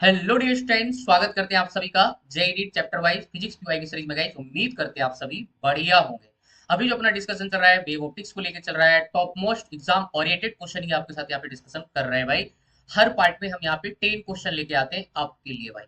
Hello dear students, स्वागत करते हैं आप सभी का JEE NEET chapter wise physics PY की सीरीज में। गाइस उम्मीद करते हैं आप सभी बढ़िया होंगे। अभी जो अपना डिस्कशन चल रहा है वेव ऑप्टिक्स को लेकर चल रहा है, top most exam oriented question ही आपके साथ यहाँ पे डिस्कशन कर रहे हैं भाई। हर पार्ट में हम यहाँ पे 10 क्वेश्चन लेके आते हैं आपके लिए भाई।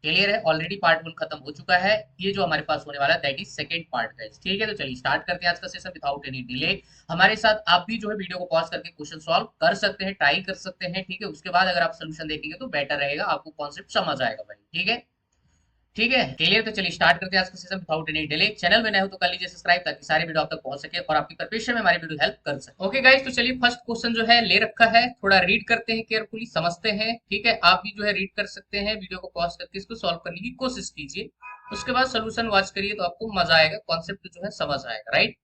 क्लियर है? ऑलरेडी पार्ट 1 खत्म हो चुका है। ये जो हमारे पास होने वाला है that is second part guys. ठीक है, तो चलिए स्टार्ट करते हैं आज का सेशन विदाउट एनी डिले। हमारे साथ आप भी जो है वीडियो को पॉज करके क्वेश्चन सॉल्व कर सकते हैं, ट्राई कर सकते हैं। ठीक है, उसके बाद अगर आप सोल्यूशन देखेंगे तो बेटर रहेगा, आपको कॉन्सेप्ट समझ आएगा भाई। ठीक है, ठीक है क्लियर। तो चलिए स्टार्ट करते हैं आज का session without any delay. Channel में नए हो तो कर लीजिए सब्सक्राइब, ताकि सारे वीडियो आप तक पहुंच सके और आपकी प्रिपरेशन में हमारी वीडियो हेल्प कर सके। ओके गाइस, तो चलिए फर्स्ट क्वेश्चन जो है ले रखा है, थोड़ा रीड करते हैं, केयरफुली समझते हैं। ठीक है, आप भी जो है रीड कर सकते हैं, वीडियो को पॉज करके इसको सॉल्व करने की कोशिश कीजिए। उसके बाद सोल्यूशन वॉच करिए तो आपको मजा आएगा, कॉन्सेप्ट जो है समझ आएगा। राइट,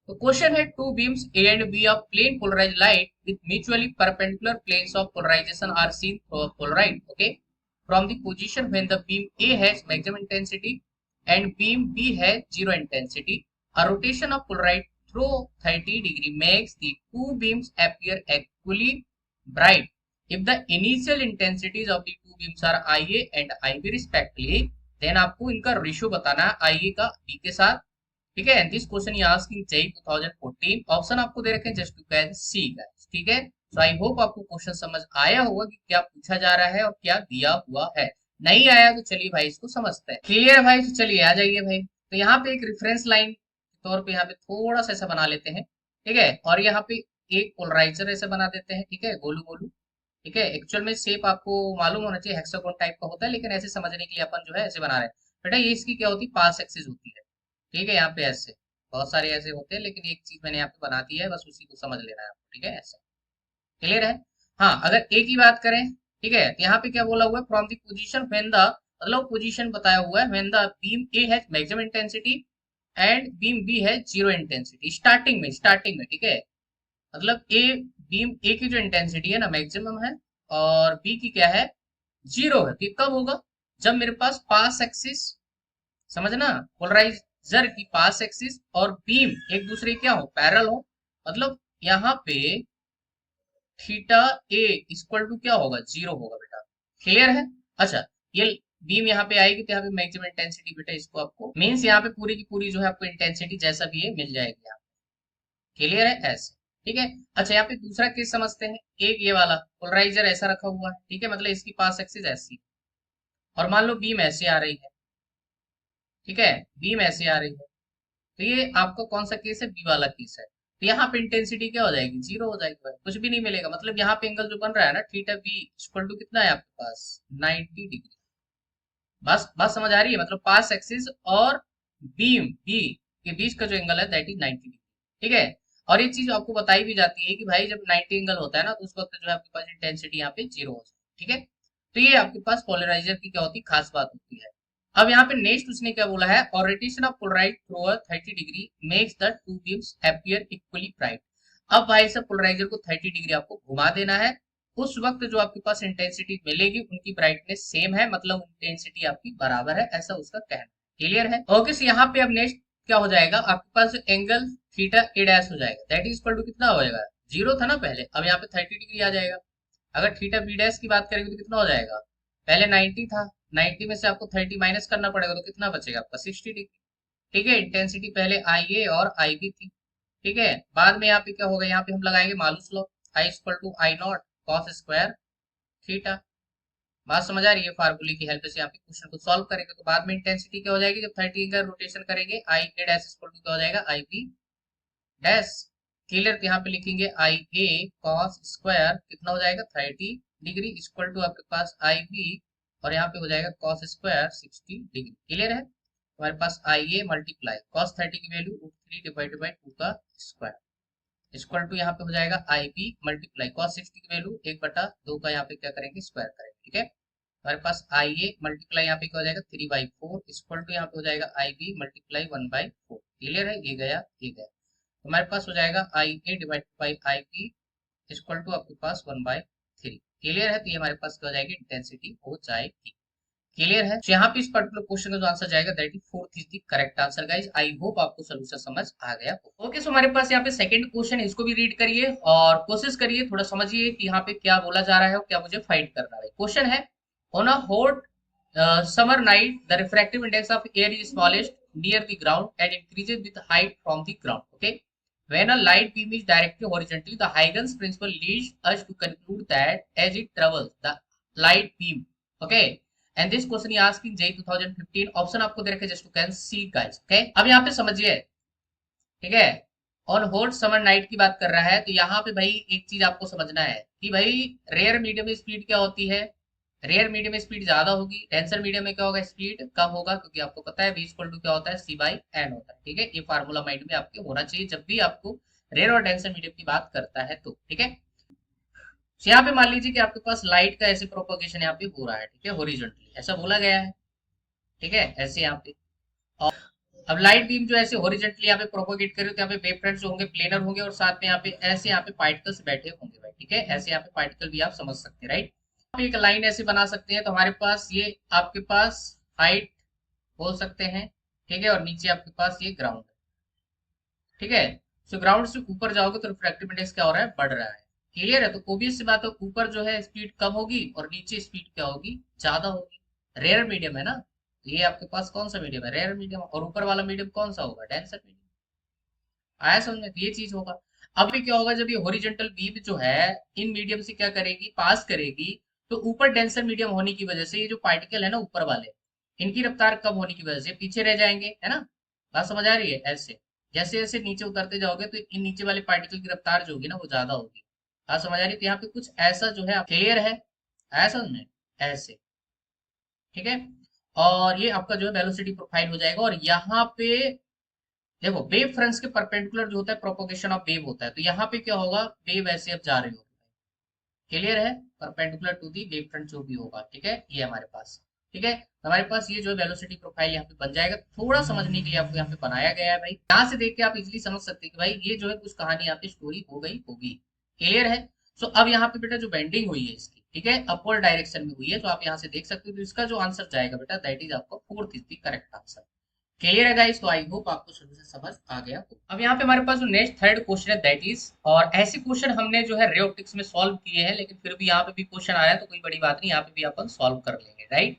तो क्वेश्चन है two beams A and B of plane polarized light with mutually perpendicular planes of polarization are seen through a polaroid. Okay, from the position when the beam A has maximum intensity and beam B has zero intensity, a rotation of polaroid through 30 degree makes the two beams appear equally bright if the initial intensities of the two beams are IA and IB respectively। then आपको इनका ratio बताना है IA का B के साथ। ठीक है, this question ये आस्क्ड इन जेईई 2014। ऑप्शन आपको दे रखे हैं just to catch see guys. ठीक है, सो आई होप आपको क्वेश्चन समझ आया होगा कि क्या पूछा जा रहा है और क्या दिया हुआ है। नहीं आया तो चलिए भाई इसको समझते हैं। क्लियर भाई, तो चलिए आ जाइए भाई। तो यहाँ पे एक रेफरेंस लाइन के तौर पे यहाँ पे थोड़ा सा ऐसा बना लेते हैं। ठीक है, और यहाँ पे एक पोलराइजर ऐसे बना देते हैं। ठीक है, गोलू गोलू। ठीक है, एक्चुअल में शेप आपको मालूम होना चाहिए, हेक्सागोन टाइप का होता है, लेकिन ऐसे समझने के लिए अपन जो है ऐसे बना रहे हैं। बेटा ये इसकी क्या होती है, पास एक्सिस होती है। ठीक है, यहाँ पे ऐसे बहुत सारे ऐसे होते हैं, लेकिन एक चीज मैंने यहाँ पे बना दी है, बस उसी को समझ लेना है आपको। ठीक है, ऐसे क्लियर है। हाँ, अगर ए की बात करें, ठीक है, तो यहाँ पे क्या बोला हुआ है, from the position when the, मतलब पोजीशन बताया हुआ है when the beam A has maximum intensity and beam B है जीरो इंटेंसिटी। स्टार्टिंग में ठीक है, मतलब ए, बीम ए की जो इंटेंसिटी है ना मैक्सिमम है, और बी की क्या है, जीरो है। तो ये कब होगा, जब मेरे पास पास एक्सिस, समझना, पोलराइजर की पास एक्सिस और बीम एक दूसरे के क्या हो, पैरेलल हो। मतलब यहाँ पे थीटा ए इक्वल टू क्या होगा, जीरो होगा बेटा। क्लियर है? अच्छा, ये बीम यहाँ पे आएगी तो यहाँ पे मैक्सिमम इंटेंसिटी बेटा, इसको आपको मीन्स यहाँ पे पूरी की पूरी जो है आपको इंटेंसिटी जैसा भी है मिल जाएगी यहाँ। क्लियर है? ऐसे ठीक है। अच्छा, यहाँ पे दूसरा केस समझते हैं। एक ये वाला पोलराइजर ऐसा रखा हुआ है, ठीक है, मतलब इसकी पास एक्सिस ऐसी, और मान लो बीम ऐसे आ रही है। ठीक है, बीम ऐसे आ रही है, तो ये आपका कौन सा केस है, बी वाला केस है। तो यहाँ पे इंटेंसिटी क्या हो जाएगी, जीरो हो जाएगी भाई, कुछ भी नहीं मिलेगा। मतलब यहाँ पे एंगल जो बन रहा है ना थीटा बी इक्वल टू कितना है आपके पास, 90 डिग्री। बस बस समझ आ रही है, मतलब पास एक्सिस और बीम बी के बीच का जो एंगल है दैट इज 90 डिग्री। ठीक है, और ये चीज आपको बताई भी जाती है कि भाई जब 90 एंगल होता है ना, तो उस वक्त जो है आपके पास इंटेंसिटी यहाँ पे जीरो हो जाती है। ठीक है, तो ये आपके पास पोलराइजर की क्या होती है, खास बात होती है। अब यहाँ पे नेक्स्ट उसने क्या बोला है, और rotation of Polaroid through a 30 degree makes the two beams appear equally bright. अब भाई सब पोलराइजर को 30 डिग्री आपको घुमा देना है। उस वक्त जो आपके पास इंटेंसिटी मिलेगी उनकी ब्राइटनेस सेम है, मतलब इंटेंसिटी आपकी बराबर है, ऐसा उसका कहना। क्लियर है? ओके, सो यहाँ पे अब नेक्स्ट क्या हो जाएगा, आपके पास जो एंगल थीटा ए डैश हो जाएगा दैट इज इक्वल टू कितना हो जाएगा, जीरो था ना पहले, अब यहाँ पे 30 डिग्री आ जाएगा। अगर थीटा बी डैश की बात करेंगे तो कितना हो जाएगा, पहले 90 था, 90 में से आपको 30 माइनस करना पड़ेगा, तो कितना बचेगा आपका 60 डिग्री। ठीक है, इंटेंसिटी पहले आई ए और आई बी थी। ठीक है, बाद में यहाँ पे क्या होगा, यहाँ पे हम लगाएंगे Malus law, I equal to I naught cos square theta. बात समझ आ रही है? फार्मूले की हेल्प से यहाँ पे क्वेश्चन को सॉल्व करेंगे तो बाद में इंटेंसिटी क्या हो जाएगी, जब 30 का रोटेशन करेंगे आई ए डैश इक्वल टू क्या हो जाएगा, आई बी डैश। क्लियर? तो यहाँ पे लिखेंगे आई ए कॉस स्क्वायर कितना हो जाएगा, 30 डिग्री इक्वल टू आपके पास आई बी, और यहाँ पे हो जाएगा कॉस स्क्वायर 60 डिग्री। क्लियर है? हमारे पास आई ए मल्टीप्लाई कॉस 30 की वैल्यू √3 डिवाइडेड बाई 2 का स्क्वायर इक्वल टू यहाँ पे हो जाएगा आई बी मल्टीप्लाई कॉस 60 की वैल्यू 1/2 का यहाँ पे क्या करेंगे, स्क्वायर करेंगे। ठीक है, हमारे पास आई ए मल्टीप्लाई यहाँ पे क्या हो जाएगा 3/4 इक्वल टू यहाँ पे हो जाएगा आई बी मल्टीप्लाई 1/4। क्लियर है? ये गया ये गया, तो हमारे पास हो जाएगा I A divide by I B equal to आपके पास 1/3। क्लियर है? तो ये हमारे पास क्या हो जाएगी, इंटेंसिटी हो जाएगी। क्लियर है? तो यहाँ पे इस पर्टिकुलर क्वेश्चन का जो आंसर जाएगा that is fourth is the correct answer guys. I hope आपको सोल्यूशन समझ आ गया। ओके, सो हमारे पास यहाँ पे सेकंड क्वेश्चन है, इसको भी रीड करिए और कोशिश करिए थोड़ा समझिए कि यहाँ पे क्या बोला जा रहा है और क्या मुझे फाइंड करना है। क्वेश्चन है On a hot summer night, the refractive index of air is smallest near the ground and increases with height from the ground. Okay. When a light beam is directed horizontally, the Huygens principle leads us to conclude that as it travels, the light beam. Okay. And this question is asked in JEE 2015. Option आपको दे रखे, just you can see guys. Okay. अब यहाँ पे समझिए, ठीक है. On hot summer night की बात कर रहा है, तो यहाँ पे भाई एक चीज आपको समझना है कि भाई रेयर मीडियम स्पीड क्या होती है. रेयर मीडियम में स्पीड ज्यादा होगी, डेंसर मीडियम में क्या होगा, स्पीड कम होगा, क्योंकि आपको पता है v इक्वल टू क्या होता है, सी बाई एन होता है. ठीक है, ये फार्मूला माइंड में आपके होना चाहिए जब भी आपको रेयर और डेंसर मीडियम की बात करता है तो. ठीक है. तो यहाँ पे मान लीजिए कि आपके पास लाइट का ऐसे प्रोपोगेशन यहाँ पे हो रहा है. ठीक है, हॉरिजॉन्टली ऐसा बोला गया है. ठीक है, ऐसे यहाँ पे. और अब लाइट बीम जो ऐसे हॉरिजॉन्टली यहाँ पे प्रोपोगेट करे, तो यहाँ पे वेव फ्रंट्स होंगे, प्लेनर होंगे, और साथ में यहाँ पे ऐसे यहाँ पे पार्टिकल्स बैठे होंगे भाई. ठीक है, ऐसे यहाँ पे पार्टिकल भी आप समझ सकते हैं, राइट. आप एक लाइन ऐसे बना सकते हैं, तो हमारे पास ये आपके पास हाइट बोल सकते हैं. ठीक है, और नीचे आपके पास ये ग्राउंड. ठीक है. सो ग्राउंड से ऊपर जाओगे तो रिफ्रैक्टिव इंडेक्स क्या हो रहा है, बढ़ रहा है. क्लियर है. तो ओबियस सी बात है, ऊपर जो है स्पीड कम होगी और नीचे स्पीड क्या होगी, ज्यादा होगी. रेयर मीडियम है ना, तो ये आपके पास कौन सा मीडियम है, रेयर मीडियम. और ऊपर वाला मीडियम कौन सा होगा, डेंसर मीडियम. आया समझ में, तो ये चीज होगा. अब भी क्या होगा, जब ये हॉरिजॉन्टल बीम जो है इन मीडियम से क्या करेगी, पास करेगी, तो ऊपर डेंसर मीडियम होने की वजह से ये जो पार्टिकल है ना ऊपर वाले, इनकी रफ्तार कम होने की वजह से पीछे रह जाएंगे, है ना. बात समझ आ रही है. ऐसे जैसे जैसे नीचे उतरते जाओगे तो इन नीचे वाले पार्टिकल की रफ्तार जो होगी ना वो ज्यादा होगी. बात समझ आ रही है. तो यहाँ पे कुछ ऐसा जो है क्लियर है, ऐसा समझ में, ऐसे. ठीक है. और ये आपका जो है वेलोसिटी प्रोफाइल हो जाएगा. और यहाँ पे देखो, वेव फ्रंट्स के परपेंडिकुलर जो होता है प्रोपोगेशन ऑफ वेव होता है, तो यहाँ पे क्या होगा, वेव ऐसे अब जा रही होगी. क्लियर है, perpendicular to the wave front जो भी होगा. ठीक है, ये हमारे पास. ठीक है, तो हमारे पास ये जो है वेलोसिटी प्रोफाइल यहाँ पे बन जाएगा. थोड़ा समझने के लिए आपको यहाँ पे बनाया गया है भाई. यहाँ से देख के आप इजिली समझ सकते हैं कि भाई ये जो है कुछ कहानी यहाँ पे स्टोरी हो गई होगी. क्लियर है. सो अब यहाँ पे बेटा जो बेंडिंग हुई है इसकी, ठीक है, अपवर्ड डायरेक्शन में हुई है, तो आप यहाँ से देख सकते हो. तो इसका जो आंसर जाएगा बेटा, दैट इज आपका fourth is the correct answer. Clear है गाइस. तो आई होप आपको सॉल्यूशन समझ आ गया हो. अब यहाँ पे हमारे पास जो नेक्स्ट थर्ड क्वेश्चन है दैट इज, और ऐसे क्वेश्चन हमने जो है रे ऑप्टिक्स में सॉल्व किए हैं, लेकिन फिर भी यहाँ पे भी क्वेश्चन आया है तो कोई बड़ी बात नहीं, यहाँ पे भी अपन सॉल्व कर लेंगे, right.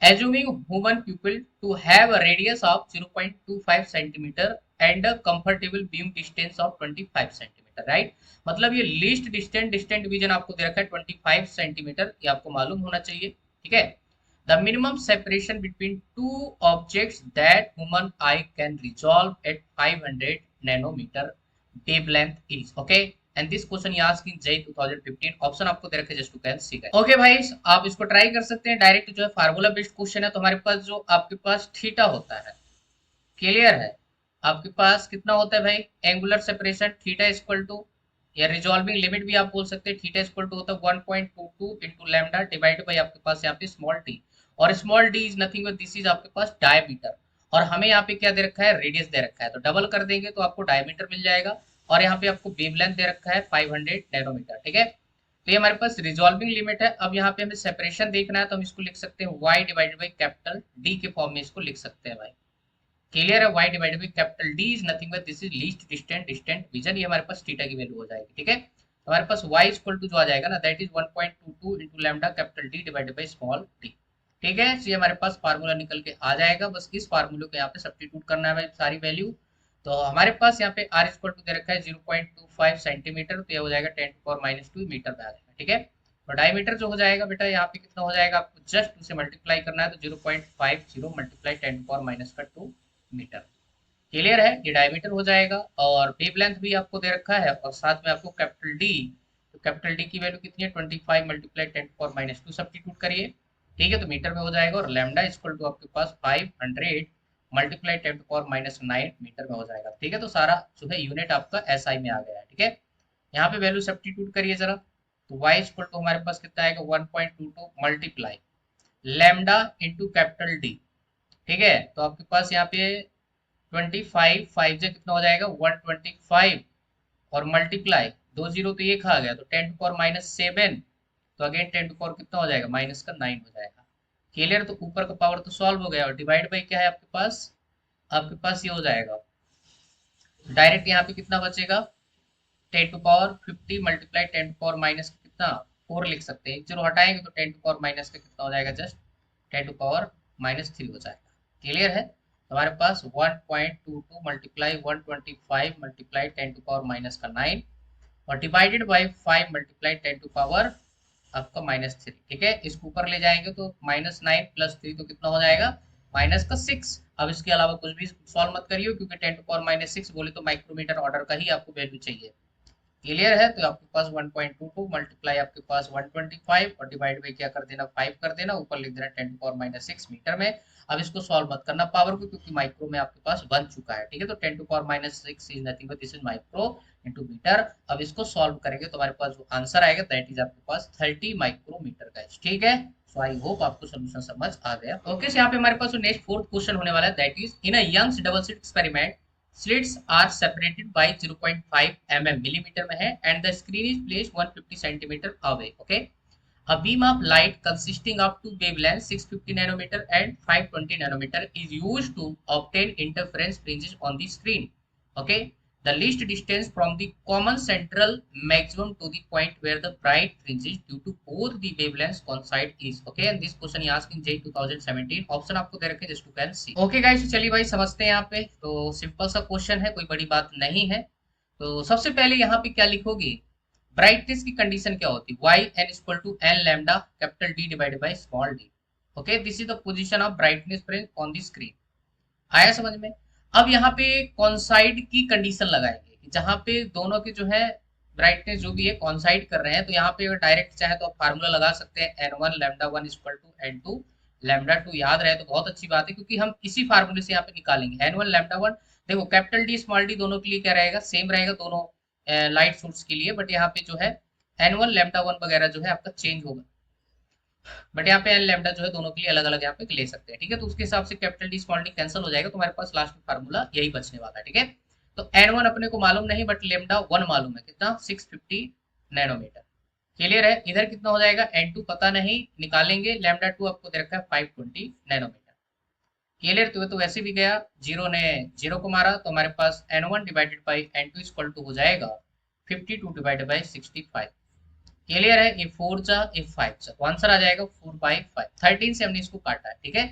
Assuming human people to have a radius of 0.25 centimetre and a comfortable beam distance of 25 centimetre, right. मतलब ये लीस्ट डिस्टेंट विजन आपको दे रखा है 25 सेंटीमीटर, ये आपको मालूम होना चाहिए. ठीक है. The minimum separation between two objects that human eye can resolve at 500 nanometer wavelength is. Okay, and this question is asked in JEE 2015. Option आपको दे रखे just to can see guys. Okay भाई, आप इसको ट्राई कर सकते हैं. Direct जो है फार्मूला बेस्ड क्वेश्चन है, तो हमारे पास जो आपके पास थीटा होता है, क्लियर है, आपके पास कितना होता है भाई, angular separation theta equal to, या रिजॉल्विंग लिमिट भी आप बोल सकते हैं, थीटा इक्वल टू होता है 1.22 इंटू लैम्डा डिवाइड बाई आपके पास यहाँ पे स्मॉल टी. और small D is nothing but this is आपके पास डायमीटर. और हमें यहाँ पे क्या दे रखा है, रेडियस दे रखा है, तो डबल कर देंगे तो आपको डायमीटर मिल जाएगा. और यहाँ पे आपको वेवलेंथ दे रखा है 500 नैनोमीटर. ठीक है, तो ये हमारे पास रिजॉल्विंग लिमिट है. अब यहाँ पे हमें सेपरेशन देखना है, तो हम इसको लिख सकते हैं y divided by capital D के फॉर्म में इसको लिख सकते हैं भाई. क्लियर है. y divided by capital D is nothing but this is least distant vision. ये हमारे पास थीटा की वैल्यू हो जाएगी. ठीक है, हमारे पास y इक्वल टू जो आ जाएगा ना, that is 1.22 into lambda capital D divided by small T. ठीक है, तो ये हमारे पास फार्मूला निकल के आ जाएगा. बस इस फार्मूले को यहाँ पे सब्स्टिट्यूट करना है भाई, सारी वैल्यू. तो हमारे पास यहाँ पे r इक्वल टू दे रखा है 0.25 सेंटीमीटर, तो ये हो जाएगा 10⁻² मीटर में आ जाएगा. ठीक है, तो डायमीटर जो हो जाएगा बेटा यहाँ पे कितना हो जाएगा, आपको जस्ट उसे मल्टीप्लाई करना है, तो 0.50 मल्टीप्लाई 10⁻²मीटर. क्लियर है, ये डायमीटर हो जाएगा. और वेवलेंथ भी आपको दे रखा है, और साथ में आपको कैपिटल डी, तो कैपिटल डी की वैल्यू कितनी है, 25 मल्टीप्लाई 10⁻² सब्स्टिट्यूट करिए. ठीक है, तो मीटर में हो जाएगा. और लैम्डा इक्वल टू आपके पास 500 मल्टीप्लाई 10⁻⁹ मीटर में हो जाएगा. ठीक है, तो सारा जो है यूनिट आपका एसआई में आ गया है. ठीक है, यहाँ पे वैल्यू सब्स्टिट्यूट करिए जरा, तो y इक्वल टू हमारे पास कितना आएगा, 1.22 multiply lambda into capital D. ठीक है, तो आपके पास यहाँ पे 25 5 से कितना हो जाएगा 125, और मल्टीप्लाई 2 जीरो तो ये खा गया, तो 10⁻⁷, तो अगेन 10 कितना हो जाएगा, -9 हो जाएगा. क्लियर. तो ऊपर का पावर तो सॉल्व हो गया, और डिवाइड बाई क्या है आपके पास ये हो जाएगा डायरेक्ट. यहाँ पे कितना बचेगा, 10⁻50 मल्टीप्लाई 10⁻⁻ कितना 4 लिख सकते हैं, एक जीरो हटाएंगे तो 10 टू पावर माइनस का कितना हो जाएगा, जस्ट 10 टू पावर -3 हो जाएगा। क्लियर है, हमारे पास 1.22 multiply 125 multiply 10 to power minus का 9 और divided by 5 multiply 10 to power आपका -3। ठीक है, इसको ऊपर ले जाएंगे तो -9 + 3 तो कितना हो जाएगा, माइनस का 6। अब इसके अलावा कुछ भी सॉल्व मत करिए, क्योंकि 10 टू पावर -6 बोले तो माइक्रोमीटर ऑर्डर का ही आपको वैल्यू चाहिए। क्लियर है, तो आपके पास 1.22 मल्टीप्लाई आपके पास 125 और डिवाइड बाई क्या कर देना, 5 कर देना, ऊपर लिख देना 10 टू पावर -6 मीटर में। अब इसको सॉल्व मत करना पावर को, क्योंकि माइक्रो में आपके पास बन चुका है। ठीक है, तो 10 to power -6 is nothing but this is micro into metre. अब इसको सॉल्व करेंगे तो हमारे पास जो आंसर आएगा दैट इज आपके पास 30 माइक्रोमीटर का। ठीक है, सो आई होप आपको सोल्यूशन समझ आ गया। ओके, यहाँ पे हमारे पास जो नेक्स्ट फोर्थ क्वेश्चन होने वाला है that is in a Young's double slit experiment slits are separated by 0.5 mm millimeter में है and the screen is placed 150 centimeter away. Okay, a beam of light consisting of two wavelengths 650 nanometer and 520 nanometer is used to obtain interference fringes on the screen. Okay, the least distance from the common central maximum to the point where the bright fringes due to both the wavelengths coincide is. Okay, and this question is asked in JEE 2017. Option आपको दे रखे just to can see. Okay guys, चलिए भाई समझते हैं यहाँ पे। तो सिंपल सा क्वेश्चन है, कोई बड़ी बात नहीं है। तो सबसे पहले यहाँ पे क्या लिखोगे, ब्राइटनेस की कंडीशन क्या होती है, y n equal to n lambda capital D divided by small d। Okay, this is the position of brightness fringe on the screen. आया समझ में। अब यहाँ पे कॉन्साइड की कंडीशन लगाएंगे, जहां पे दोनों के जो है ब्राइटनेस जो भी है कॉन्साइड कर रहे हैं। तो यहाँ पे अगर डायरेक्ट चाहे तो आप फार्मूला लगा सकते हैं n1 lambda 1 equal to n2 lambda 2। याद रहे तो बहुत अच्छी बात है, क्योंकि हम इसी फार्मूले से यहाँ पे निकालेंगे n1 लैम्डा 1। देखो कैपिटल डी स्मॉल डी दोनों के लिए क्या रहेगा, सेम रहेगा दोनों लाइट सोर्स के लिए, बट यहाँ पे जो है n1 लैम्डा 1 वगैरह जो है आपका चेंज होगा, बट यहाँ पे एन लैम्डा जो है दोनों के लिए अलग अलग यहाँ पे ले सकते हैं। ठीक है, तो उसके हिसाब से capital D small D cancel हो जाएगा, तो हमारे पास लास्ट में फार्मूला यही बचने वाला है। ठीक है, तो n1 अपने को मालूम नहीं, बट लैम्डा 1 मालूम है, कितना 650 नैनोमीटर। क्लियर है, इधर कितना हो जाएगा n2 पता नहीं, निकालेंगे। लैम्डा 2 आपको दे रखा है 520 नैनोमीटर। क्लियर, तो वैसे भी गया, जीरो ने जीरो को मारा, तो हमारे पास n1 divided by n2 equal to हो जाएगा 52 डिवाइडेड बाई 65। क्लियर है, ये 4 जा ये 5 जा, तो आंसर आ जाएगा 4/5। 13 से हमने इसको काटा है। ठीक है,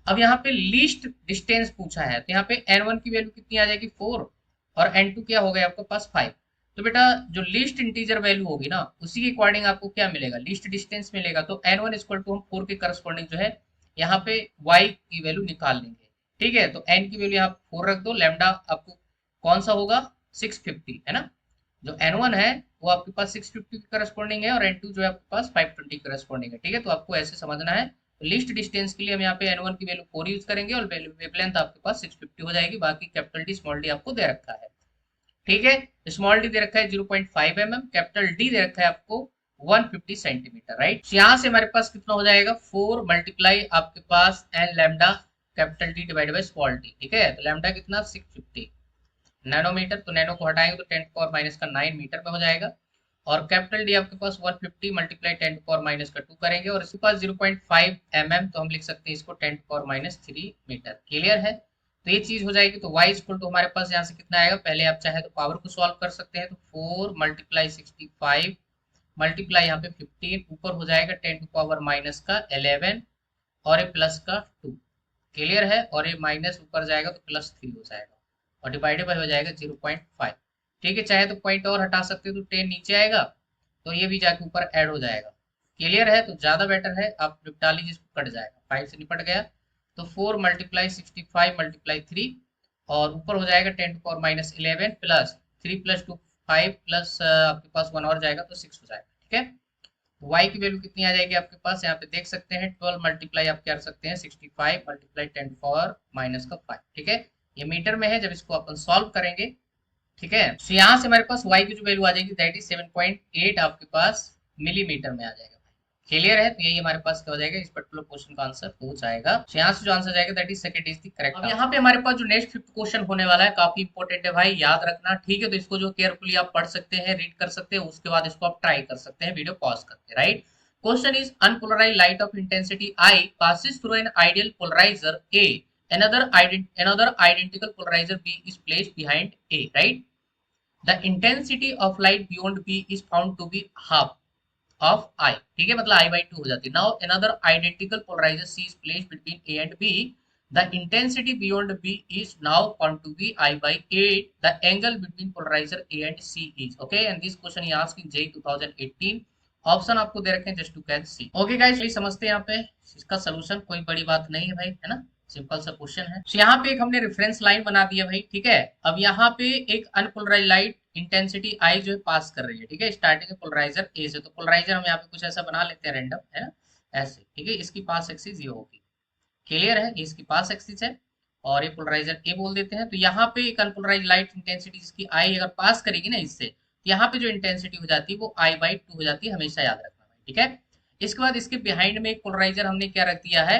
अब यहाँ पे लीस्ट डिस्टेंस पूछा है, तो यहाँ पे n1 की वैल्यू कितनी आ जाएगी 4 और n2 क्या हो गया आपके पास 5। तो बेटा जो लीस्ट इंटीजर वैल्यू होगी ना, उसी के अकॉर्डिंग आपको क्या मिलेगा, लीस्ट डिस्टेंस मिलेगा। तो n1 इक्वल टू हम 4 के करस्पॉन्डिंग जो है यहाँ पे y की वैल्यू निकाल लेंगे। ठीक है, तो n की वैल्यू यहाँ 4 रख दो, लैम्डा आपको कौन सा होगा 650 है ना, जो n1 है वो आपके पास 650 के करस्पॉन्डिंग है और n2 जो है आपके पास 520 के करस्पॉन्डिंग है। ठीक है, तो आपको ऐसे समझना है। तो लिस्ट डिस्टेंस के लिए हम यहाँ पे n1 की वैल्यू 4 यूज करेंगे और वेवलेंथ आपके पास 650 हो जाएगी। बाकी कैपिटल डी स्मॉल डी आपको दे रखा है। ठीक है, स्मॉल डी दे रखा है 0.5 mm, कैपिटल डी दे रखा है आपको 150 सेंटीमीटर। राइट, तो यहाँ से हमारे पास कितना हो जाएगा 4 मल्टीप्लाई आपके पास n lambda capital D divide by small D. ठीक है, तो लैम्डा कितना 650 नैनोमीटर, तो नैनो को हटाएंगे तो 10 पावर माइनस का 9 मीटर में हो जाएगा। और कैपिटल डी आपके पास 150 मल्टीप्लाई 10 पावर माइनस का 2 करेंगे और इसके पास 0.5 mm, तो हम लिख सकते हैं इसको 10 पावर माइनस 3 मीटर। क्लियर है, तो ये चीज हो जाएगी। तो y इक्वल टू हमारे पास यहाँ से कितना आएगा, पहले आप चाहे तो पावर को सॉल्व कर सकते हैं। तो 4 मल्टीप्लाई 65 मल्टीप्लाई यहाँ पे 15, ऊपर हो जाएगा 10 टू पावर माइनस का 11 और ये प्लस का 2। क्लियर है, और ये माइनस ऊपर जाएगा तो +3 हो जाएगा और डिवाइडेड बाय हो जाएगा 0.5। ठीक है, चाहे तो पॉइंट और हटा सकते हो तो 10 नीचे आएगा, तो ये भी जाके ऊपर ऐड हो जाएगा। क्लियर है, तो ज्यादा बेटर है आप निपटा लीजिए, इसको कट जाएगा, 5 से निपट गया। तो 4 मल्टीप्लाई 65 मल्टीप्लाई 3 और ऊपर हो जाएगा 10 to power minus 11 plus 3 plus 2 5 plus आपके पास 1 और जाएगा तो 6 हो जाएगा। ठीक है, तो y की वैल्यू कितनी आ जाएगी आपके पास, यहाँ पे देख सकते हैं 12 मल्टीप्लाई आप क्या कर सकते हैं 65 मल्टीप्लाई 10 पावर माइनस का 5। ठीक है, ये मीटर में है, जब इसको अपन सॉल्व करेंगे। ठीक है, तो यहाँ से हमारे पास y की जो वैल्यू आ जाएगी दैट इज 7.8 आपके पास मिलीमीटर में आ जाएगा। क्लियर है, तो यही हमारे पास क्या हो जाएगा, इस पर्टिकुलर क्वेश्चन का आंसर हो जाएगा। तो यहाँ से जो आंसर जाएगा that is second is the correct. अब यहाँ पे हमारे पास जो नेक्स्ट फिफ्थ क्वेश्चन होने वाला है काफी इंपॉर्टेंट है भाई, याद रखना। ठीक है, तो इसको जो केयरफुली आप पढ़ सकते हैं, रीड कर सकते हैं, उसके बाद इसको आप ट्राई कर सकते हैं वीडियो पॉज करके। Right, question is unpolarised light of intensity I passes through an ideal polarizer A. Another identical polarizer B is placed behind A. Right, the intensity of light beyond B is found to be half. Of I, ठीक है, मतलब I by two हो जाती है। Now another identical polariser C is placed between A and B, the intensity beyond B is now found to be I by 8. The angle between polarizer A and C is okay. And this question he asked in JEE 2018. Option आपको दे रखे हैं just to can see. Okay guys, चलिए समझते हैं यहाँ पे इसका सोल्यूशन। कोई बड़ी बात नहीं है भाई, है ना, सिंपल सा क्वेश्चन है। तो यहाँ पे एक हमने रेफरेंस लाइन बना दिया भाई, ठीक है। अब यहाँ पे एक अनपोलराइज लाइट इंटेंसिटी आई जो है पास कर रही है, ठीक है, स्टार्टिंग में पोलराइजर ए से। तो पोलराइजर हम यहाँ पे कुछ ऐसा बना लेते हैं रैंडम, है ना, ऐसे, ठीक है। इसकी पास एक्सिस ये होगी, क्लियर है, इसकी पास एक्सिस है, और ये पोलराइजर ए बोल देते हैं। तो यहाँ पे एक अनपोलराइज लाइट इंटेंसिटी जिसकी आई अगर पास करेगी ना इससे, तो यहाँ पे जो इंटेंसिटी हो जाती है वो आई बाई टू हो जाती है, हमेशा याद रखना भाई, ठीक है। इसके बाद इसके बिहाइंड में एक पोलराइजर हमने क्या रख दिया है,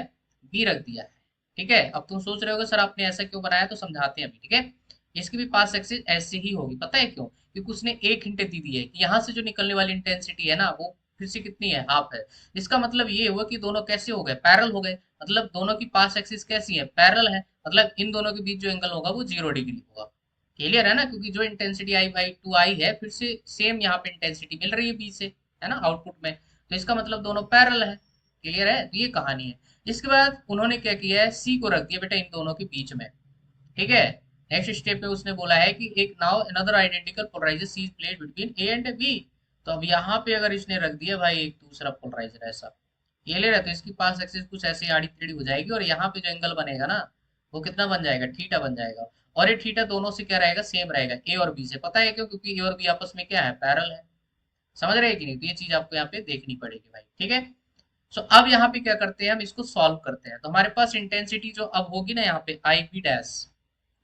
बी रख दिया है, ठीक है। अब तुम सोच रहे हो सर आपने ऐसा क्यों बनाया, तो समझाते हैं अभी, ठीक है। इसकी भी पास एक्सिस ऐसे ही होगी, पता है क्यों, क्योंकि उसने एक हिंट दी दी है कि यहाँ से जो निकलने वाली इंटेंसिटी है ना वो फिर से कितनी है, हाफ है। इसका मतलब ये हुआ कि दोनों कैसे हो गए, पैरेलल हो गए, मतलब दोनों की पास एक्सिस कैसी है, पैरेलल है, मतलब इन दोनों के बीच जो एंगल होगा वो 0 डिग्री होगा। क्लियर है ना, क्योंकि जो इंटेंसिटी आई बाई टू आई है फिर से सेम यहाँ पे इंटेंसिटी मिल रही है बी से, है ना, आउटपुट में, तो इसका मतलब दोनों पैरेलल है। क्लियर है, तो ये कहानी है। इसके बाद उन्होंने क्या किया है, सी को रख दिया बेटा इन दोनों के बीच में, ठीक है। नेक्स्ट स्टेप में उसने बोला है कि एक now another identical polariser C is placed between A and B. तो अब यहाँ पे अगर इसने रख दिया भाई एक दूसरा पोलराइजर ऐसा, ये ले रहा, तो इसकी पास एक्सिस कुछ ऐसे आड़ी टेढ़ी हो जाएगी, और यहाँ पे जो एंगल बनेगा ना वो कितना बन जाएगा, थीटा बन जाएगा। और ये थीटा दोनों से क्या रहेगा, सेम रहेगा, ए और बी से। पता है क्यों, क्योंकि ए और बी आपस में क्या है, पैरेलल है। समझ रहे हैं कि नहीं, तो ये चीज आपको यहाँ पे देखनी पड़ेगी भाई, ठीक है। सो अब यहाँ पे क्या करते हैं, हम इसको सॉल्व करते हैं। तो हमारे पास इंटेंसिटी जो अब होगी ना यहाँ पे आई बी डैश,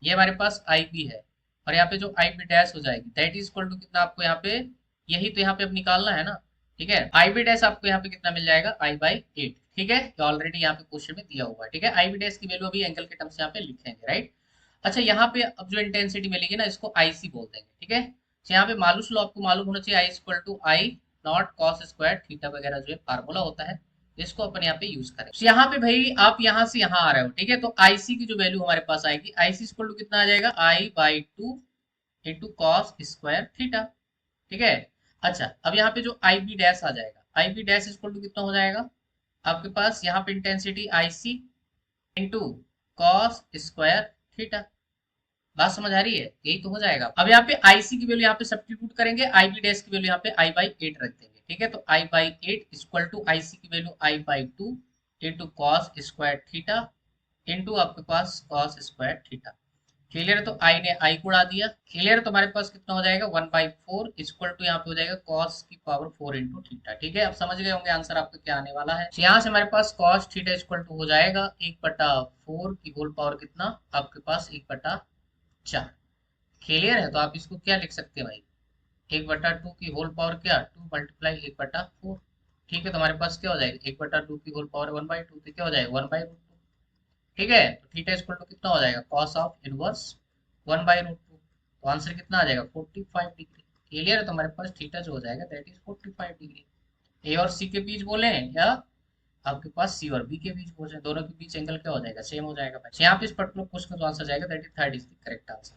ये हमारे पास आई बी है, और यहाँ पे जो आई बी डैश हो जाएगी दैट इज इक्वल टू कितना, आपको यहाँ पे यही तो यहाँ पे अब निकालना है ना, ठीक है। आई बी डैश आपको यहाँ पे कितना मिल जाएगा, आई बाई 8, ठीक है, ये ऑलरेडी यहाँ पे क्वेश्चन में दिया हुआ है, ठीक है। आई बी डैश की वैल्यू अभी एंगल के टर्म्स यहाँ पे लिखेंगे, राइट। अच्छा, यहाँ पे अब जो इंटेंसिटी मिलेगी ना इसको आई सी बोल देंगे, ठीक है। तो यहाँ पे मालूस लॉ आपको मालूम होना चाहिए, I equal to I naught cos square theta वगैरह जो है फार्मूला होता है, इसको अपन यहाँ पे यूज करें। तो यहाँ पे भाई आप यहाँ से यहाँ आ रहे हो, ठीक है, तो आईसी की जो वैल्यू हमारे पास आएगी, आईसी इक्वल टू कितना आ जाएगा, I by two into cos square theta, ठीक है। अच्छा, अब यहाँ पे जो आई बी डैश आ जाएगा, I B dash equal to कितना हो जाएगा आपके पास, यहाँ पे intensity I C into cos square theta. बात समझ आ रही है, यही तो हो जाएगा। अब यहाँ पे आईसी की वैल्यू यहाँ पे सब्स्टिट्यूट करेंगे, आई बी डैश की वैल्यू यहाँ पे आई बाई 8 रख देंगे, ठीक है। तो आई बाई 8 इक्वल टू आईसी की value I by 2 into cos square theta into आपके पास कॉस स्क्वायर थीटा। क्लियर है, तो आई ने आई को उड़ा दिया, क्लियर है। तो हमारे पास कितना हो जाएगा, 1/4 इक्वल टू यहाँ पे हो जाएगा कॉस की पावर 4 इंटू थीटा, ठीक है। अब समझ गए होंगे आंसर आपका क्या आने वाला है। तो यहाँ से हमारे पास कॉस थीटा इक्वल टू हो जाएगा 1/4 की होल पावर कितना आपके पास 1/4। क्लियर है, तो आप इसको क्या लिख सकते हैं भाई, 1/2 की होल पावर क्या, 2 मल्टीप्लाई 1/4, ठीक है। तो हमारे पास क्या हो जाएगा, 1/2 की होल पावर 1/2, तो क्या हो जाएगा 1/√2, ठीक है। तो थीटा इक्वल टू कितना हो जाएगा, कॉस ऑफ इनवर्स 1/√2। तो आंसर कितना आ जाएगा, 45 डिग्री। क्लियर है, तो हमारे पास थीटा जो हो जाएगा दैट इज 45 डिग्री। ए और सी के बीच बोले या आपके पास सी और बी के बीच बोले, दोनों के बीच एंगल क्या हो जाएगा, सेम हो जाएगा भाई। यहाँ पे इस पर्टिकुलर क्वेश्चन का जो आंसर जाएगा that is third is the correct answer.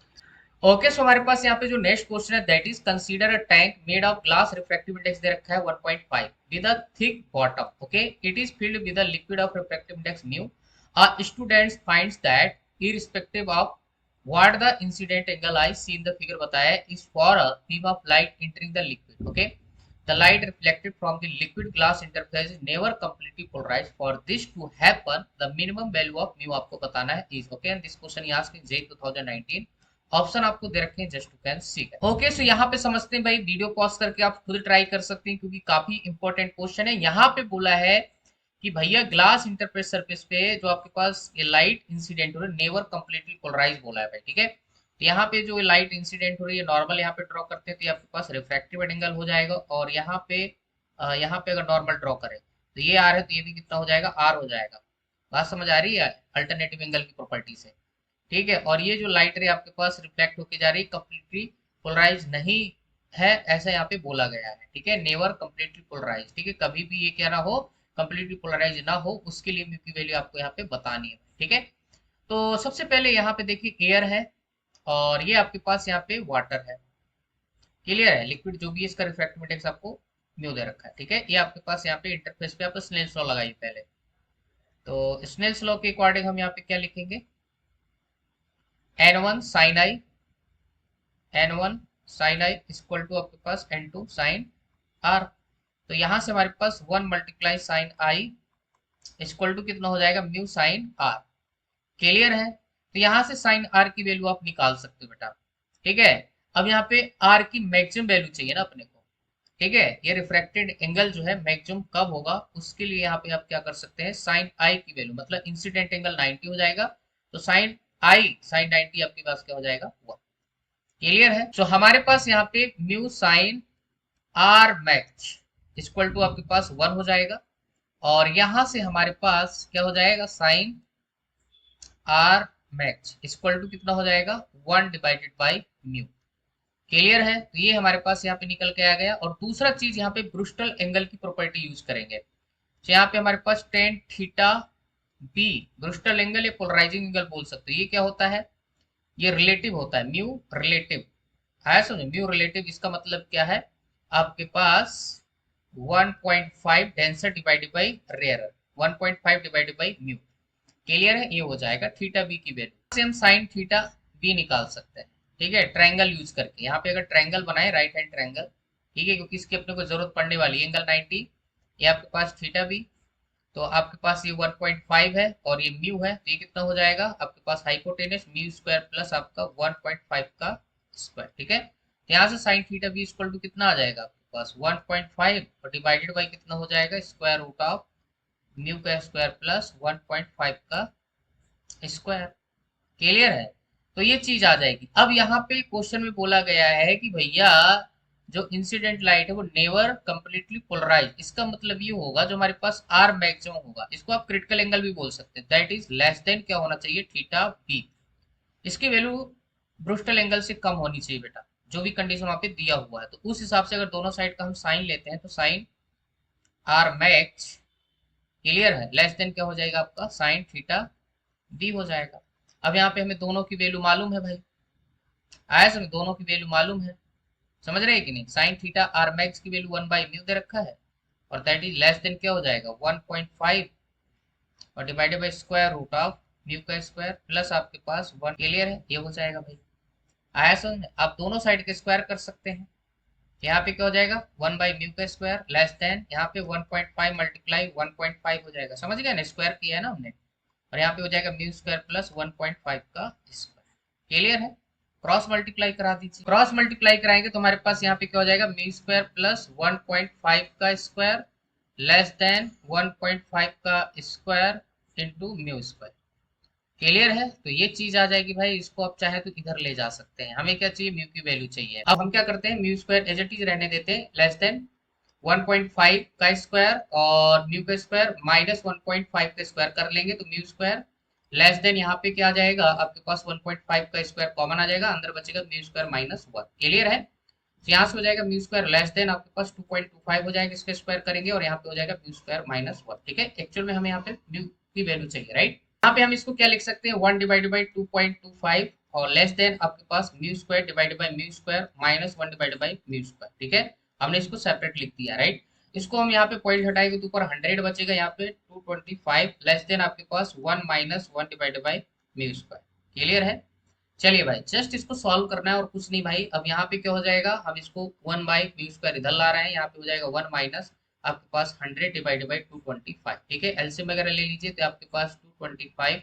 Okay, so हमारे पास यहाँ पे जो नेक्स्ट क्वेश्चन है that is consider a tank made of glass, refractive index दे रखा है 1.5 with a thick bottom, okay, it is filled with a liquid of refractive index mu. A student finds that irrespective of what the incident angle I see in the figure बताया है is for a beam of light entering the liquid, okay, the light reflected from the liquid glass interface is never completely polarized. For this to happen the minimum value of mu आपको बताना है is, okay, and this question he asked in JEE 2019। Option आपको दे रखे हैं just to can see. Okay, so यहाँ पे समझते हैं भाई, वीडियो पॉज करके आप खुद ट्राई कर सकते हैं क्योंकि काफी इंपॉर्टेंट क्वेश्चन है। यहाँ पे बोला है कि भैया ग्लास इंटरफेस सरफेस पे जो आपके पास ये लाइट इंसिडेंट हो रही है नेवर कंप्लीटली पोलराइज बोला है भाई, ठीक है। तो यहाँ पे जो लाइट इंसिडेंट हो रही है नॉर्मल यहाँ पे ड्रॉ करते हैं तो ये आपके पास रिफ्रैक्टिव एंगल हो जाएगा, और यहाँ पे अगर नॉर्मल ड्रॉ करें तो ये आर है तो ये भी कितना हो जाएगा, आर हो जाएगा। बात समझ आ रही है अल्टरनेटिव एंगल की प्रॉपर्टी से, ठीक है। और ये जो लाइट रे आपके पास रिफ्लेक्ट होके जा रही है कंप्लीटली पोलराइज नहीं है, ऐसा यहाँ पे बोला गया है, ठीक है, नेवर कंप्लीटली पोलराइज, ठीक है, कभी भी ये क्या ना हो, कंप्लीटली पोलराइज ना हो, उसके लिए म्यू की वैल्यू आपको यहाँ पे बतानी है, ठीक है। तो सबसे पहले यहाँ पे देखिए एयर है और ये आपके पास यहाँ पे वाटर है, क्लियर है, लिक्विड जो भी है इसका रिफ्रैक्टिव इंडेक्स आपको म्यू दे रखा है, ठीक है। ये आपके पास यहाँ पे इंटरफेस पे आपको स्नेल्स लॉ लगाई पहले, तो स्नेल्स लॉ के अकॉर्डिंग हम यहाँ पे क्या लिखेंगे, n1 sin i, n1 sin i equal to आपके पास n2 sin r। तो यहां से हमारे पास 1 multiply sine I equal to कितना हो जाएगा, म्यू साइन आर। क्लियर है। तो यहां से साइन आर की वैल्यू आप निकाल सकते हो बेटा, ठीक है। अब यहाँ पे आर की मैक्सिमम वैल्यू चाहिए ना अपने को, ठीक है। ये रिफ्रैक्टेड एंगल जो है मैक्सिमम कब होगा, उसके लिए यहाँ पे आप क्या कर सकते हैं, साइन आई की वैल्यू मतलब इंसिडेंट एंगल 90 हो जाएगा, तो साइन आई साइन 90 आपके पास क्या हो जाएगा, 1। क्लियर है। तो हमारे पास यहाँ पे mu sine R max equal to आपके पास 1 हो जाएगा, और यहां से हमारे पास क्या हो जाएगा, sine R max equal to कितना हो जाएगा, 1 डिवाइडेड बाई म्यू। क्लियर है। तो ये हमारे पास यहाँ पे निकल के आ गया। और दूसरा चीज यहाँ पे ब्रूस्टल एंगल की प्रॉपर्टी यूज करेंगे, तो यहाँ पे हमारे पास टेन थीटा बी ब्रूस्टल एंगल या पोलराइजिंग एंगल बोल सकते हो। ये क्या होता है, ये रिलेटिव होता है, म्यू रिलेटिव है, समझो म्यू रिलेटिव। इसका मतलब क्या है, आपके पास 1.5 denser divided by rarer, 1.5 divided by mu. Clear है। ये हो जाएगा थीटा बी की वैल्यू से हम साइन थीटा बी निकाल सकते हैं, ठीक है, ट्रायंगल यूज करके। यहाँ पे अगर ट्रायंगल बनाए राइट हैंड ट्रायंगल, ठीक है, क्योंकि इसकी अपने को जरूरत पड़ने वाली है, एंगल 90, ये आपके पास थीटा बी, तो आपके पास ये 1.5 है और ये म्यू है, तो ये कितना हो जाएगा आपके पास, हाइपोटेनस म्यू स्क्वायर प्लस आपका 1.5 का स्क्वायर, ठीक है। तो यहाँ से sine theta B equal to कितना आ जाएगा आपके पास 1.5 और डिवाइडेड बाई कितना हो जाएगा, स्क्वायर रूट ऑफ म्यू का स्क्वायर प्लस 1.5 का स्क्वायर। क्लियर है। तो ये चीज आ जाएगी। अब यहाँ पे क्वेश्चन में बोला गया है कि भैया जो इंसिडेंट लाइट है वो नेवर कंप्लीटली पोलराइज, इसका मतलब ये होगा जो हमारे पास आर मैक्सिमम होगा, इसको आप क्रिटिकल एंगल भी बोल सकते हैं, दैट इज लेस देन क्या होना चाहिए, थीटा बी। इसकी वैल्यू ब्रूस्टल एंगल से कम होनी चाहिए बेटा, जो भी कंडीशन वहां पे दिया हुआ है। तो उस हिसाब से अगर दोनों साइड का हम साइन लेते हैं तो साइन आर मैक्स, क्लियर है, लेस देन क्या हो जाएगा आपका, साइन थीटा बी हो जाएगा। अब यहाँ पे हमें दोनों की वैल्यू मालूम है भाई, आया समझ, दोनों की वैल्यू मालूम है, समझ रहे हैं कि नहीं। साइन थीटा आर मैक्स की वैल्यू 1 बाई म्यू दे रखा है, और दैट इज लेस देन क्या हो जाएगा 1.5 और divided by square root of mu का स्क्वायर प्लस आपके पास 1। क्लियर है। ये हो जाएगा भाई, आया समझ। आप दोनों साइड के स्क्वायर कर सकते हैं, यहाँ पे क्या हो जाएगा 1 बाई म्यू का स्क्वायर लेस देन यहाँ पे 1.5 मल्टीप्लाई 1.5 हो जाएगा, समझ गए ना, स्क्वायर किया है ना हमने, और यहाँ पे हो जाएगा म्यू स्क्वायर प्लस 1.5 का स्क्वायर। क्लियर है। क्रॉस मल्टीप्लाई करा दीजिए, क्रॉस मल्टीप्लाई कराएंगे तो हमारे पास यहाँ पे क्या हो जाएगा, म्यू स्क्वायर प्लस 1.5 का स्क्वायर लेस देन 1.5 का square into mu square. Clear है। तो ये चीज आ जाएगी भाई, इसको आप चाहे तो इधर ले जा सकते हैं। हमें क्या चाहिए, म्यू की वैल्यू चाहिए। अब हम क्या करते हैं, mu square as it is रहने देते हैं, लेस देन 1.5 का स्क्वायर और म्यू का स्क्वायर माइनस 1.5 का स्क्वायर कर लेंगे, तो म्यू स्क्वायर लेस देन यहाँ पे क्या आ जाएगा आपके पास 1.5 का स्क्वायर कॉमन आ जाएगा, अंदर बचेगा म्यू स्क्वायर माइनस 1। क्लियर है। तो यहाँ से हो जाएगा म्यू स्क्वायर लेस देन आपके पास 2.25 हो जाएगा, इसका स्क्वायर करेंगे और यहाँ पे हो जाएगा म्यू स्क्वायर माइनस 1। ठीक है, एक्चुअल में हमें यहाँ पे म्यू की वैल्यू चाहिए, राइट। यहाँ पे हम इसको क्या लिख सकते हैं, 1 डिवाइडेड बाई 2.25 और लेस देन आपके पास mu square divided by mu square minus 1 divided by mu square. ठीक है, हमने इसको सेपरेट लिख दिया, राइट। इसको हम यहाँ पे पॉइंट हटाएंगे तो ऊपर 100 बचेगा, यहाँ पे 225 लेस देन आपके पास 1 minus 1 divided by mu square. Clear है। चलिए भाई, जस्ट इसको सॉल्व करना है और कुछ नहीं भाई। अब यहाँ पे क्या हो जाएगा, हम इसको 1 बाई म्यू स्क्वायर इधर ला रहे हैं, यहाँ पे हो जाएगा 1 माइनस आपके पास 100 डिवाइडेड बाई 225। ठीक है, एलसीएम वगैरह ले लीजिए तो आपके पास 225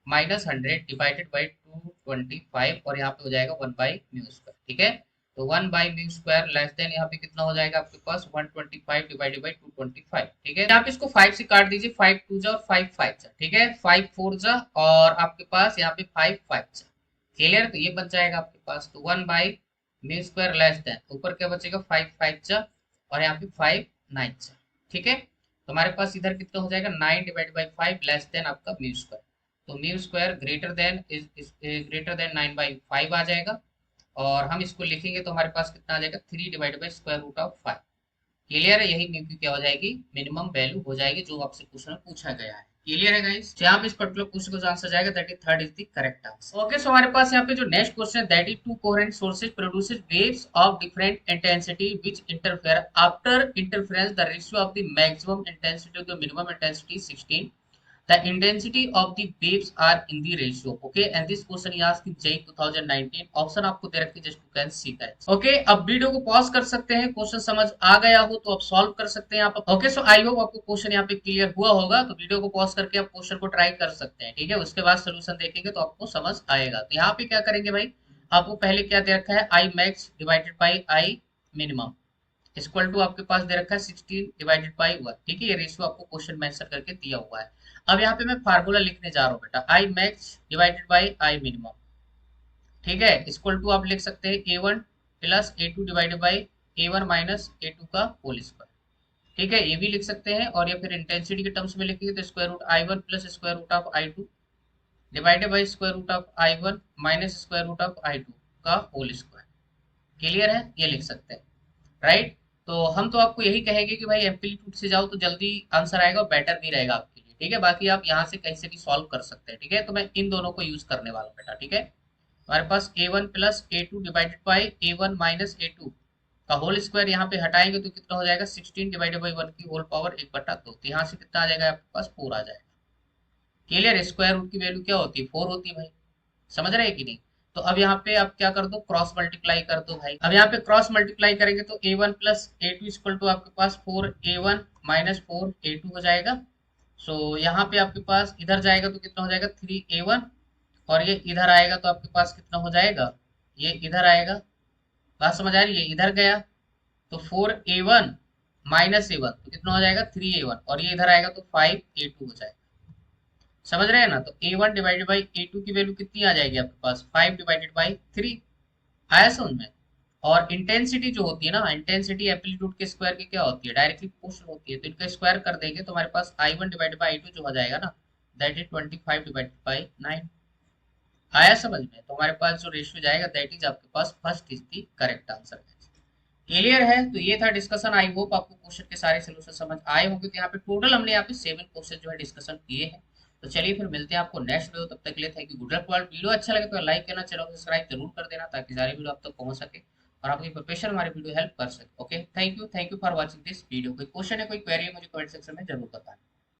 माइनस 100 डिवाइडेड बाई 225 और यहाँ पे हो जाएगा 1 बाई म्यू स्क्वायर। ठीक है, तो 1 by mu square less than यहाँ पे कितना हो जाएगा आपके पास 125 डिवाइडेड बाई 225। ठीक है, यहाँ पे इसको 5 से काट दीजिए, 5 2 जा और 5 5 जा। ठीक है, 5 4 जा और आपके पास यहाँ पे 5 5 जा। क्लियर। तो ये बच जाएगा आपके पास, तो 1 by mu square less than ऊपर क्या बचेगा 5 5 जा और यहाँ पे 5 9 जा। ठीक है, तो हमारे पास इधर कितना हो जाएगा 9 डिवाइड बाई 5 लेस देन आपका म्यू स्क्वायर, तो mu square greater than is greater than 9 by 5 आ जाएगा और हम इसको लिखेंगे तो हमारे पास कितना आ जाएगा 3 divide by square root of 5। Clear है, यही म्यू की क्या हो जाएगी, मिनिमम वैल्यू हो जाएगी जो आपसे क्वेश्चन में पूछा गया है। क्लियर है गाइस, तो यहाँ पे इस पर्टिकुलर क्वेश्चन का जो आंसर जाएगा that is third is the correct answer. Okay, so हमारे पास यहाँ पे जो नेक्स्ट क्वेश्चन है that is two coherent sources produces waves of different intensity which interfere after interference the ratio of the maximum intensity to the minimum intensity 16, the intensity of the waves are in the ratio, okay, and this question is asked in JEE 2019 option आपको दे रखी है, just you can see that. Okay, अब video को pause कर सकते हैं, question समझ आ गया हो तो आप सॉल्व कर सकते हैं आप। ओके, सो आई होप आपको क्वेश्चन यहाँ पे क्लियर हुआ होगा, तो वीडियो को पॉज करके आप क्वेश्चन को ट्राई कर सकते हैं, ठीक है, उसके बाद सोल्यूशन देखेंगे तो आपको समझ आएगा। तो यहाँ पे क्या करेंगे भाई, आपको पहले क्या दे रखा है, I max divided by I minimum equal to आपके पास दे रखा है 16 डिवाइडेड बाई 1, ठीक है, ये रेशियो आपको क्वेश्चन में आंसर करके दिया हुआ है। अब यहाँ पे मैं फार्मूला लिखने जा रहा हूँ बेटा, आई max divided by I minimum, ठीक है, इक्वल टू आप लिख सकते हैं A1 plus A2 divided by A1 minus A2 का होल स्क्वायर, ठीक है, ये भी लिख सकते हैं, और या फिर इंटेंसिटी के टर्म्स में लिखेंगे तो square root I1 plus square root of I2 divided by square root of I1 minus square root of I2 का होल स्क्वायर। क्लियर है, ये लिख सकते हैं, राइट। तो हम तो आपको यही कहेंगे कि भाई एम्पलीट्यूड से जाओ तो जल्दी आंसर आएगा और बेटर भी रहेगा आपके लिए, ठीक है, बाकी आप यहाँ से कहीं से भी सॉल्व कर सकते हैं, ठीक है, तो मैं इन दोनों को यूज करने वाला हूँ बेटा, ठीक है। हमारे पास A1 plus A2 divided by A1 minus A2 का होल स्क्वायर यहाँ पे हटाएंगे तो कितना हो जाएगा, 16 डिवाइडेड बाई 1 की होल पावर 1/2, तो यहाँ से कितना आ जाएगा आपके पास 4 आ जाएगा। क्लियर, स्क्वायर रूट की वैल्यू क्या होती है, 4 होती है भाई, समझ रहे हैं कि नहीं। तो अब यहाँ पे आप क्या कर दो, क्रॉस मल्टीप्लाई कर दो भाई। अब यहाँ पे क्रॉस मल्टीप्लाई करेंगे तो A1 plus A2 equal to आपके पास 4A1 माइनस 4A2 हो जाएगा। सो यहाँ पे आपके पास इधर जाएगा तो कितना हो जाएगा 3A1, और ये इधर आएगा तो आपके पास कितना हो जाएगा, ये इधर आएगा, बात समझ आ रही है, इधर गया तो 4A1 माइनस A1 तो कितना हो जाएगा 3A1, और ये इधर आएगा तो 5A2 हो जाएगा। समझ रहे हैं ना, तो A1 डिवाइडेड बाई A2 की वैल्यू कितनी आ जाएगी आपके पास, 5 डिवाइडेड बाई 3, आया समझ में। और इंटेंसिटी जो होती है ना, इंटेंसिटी एम्पलीट्यूड के स्क्वायर की क्या होती है, डायरेक्टली प्रोपोर्शनल होती है, तो इनका स्क्वायर कर देंगे तो हमारे पास I1 डिवाइडेड बाई I2 जो हो जाएगा ना दैट इज 25 डिवाइडेड बाई 9, आया समझ में। तो हमारे पास जो रेशियो जाएगा दैट इज आपके पास first is the correct answer. Clear है, तो ये था डिस्कशन, आई होप आपको क्वेश्चन के सारे सोल्यूशन समझ आए होंगे। तो यहाँ पे टोटल हमने यहाँ पे 7 क्वेश्चन जो है डिस्कशन किए हैं। तो चलिए फिर मिलते हैं आपको नेक्स्ट वीडियो, तब तक के लिए thank you, good luck. Video अच्छा लगे तो लाइक करना, चैनल को सब्सक्राइब जरूर कर देना ताकि सारी वीडियो आप तक पहुंच सके और आपकी प्रिपरेशन हमारी वीडियो हेल्प कर सके। Okay, thank you for watching this video. कोई क्वेश्चन है, कोई क्वेरी है, मुझे कमेंट सेक्शन में जरूर बताएं।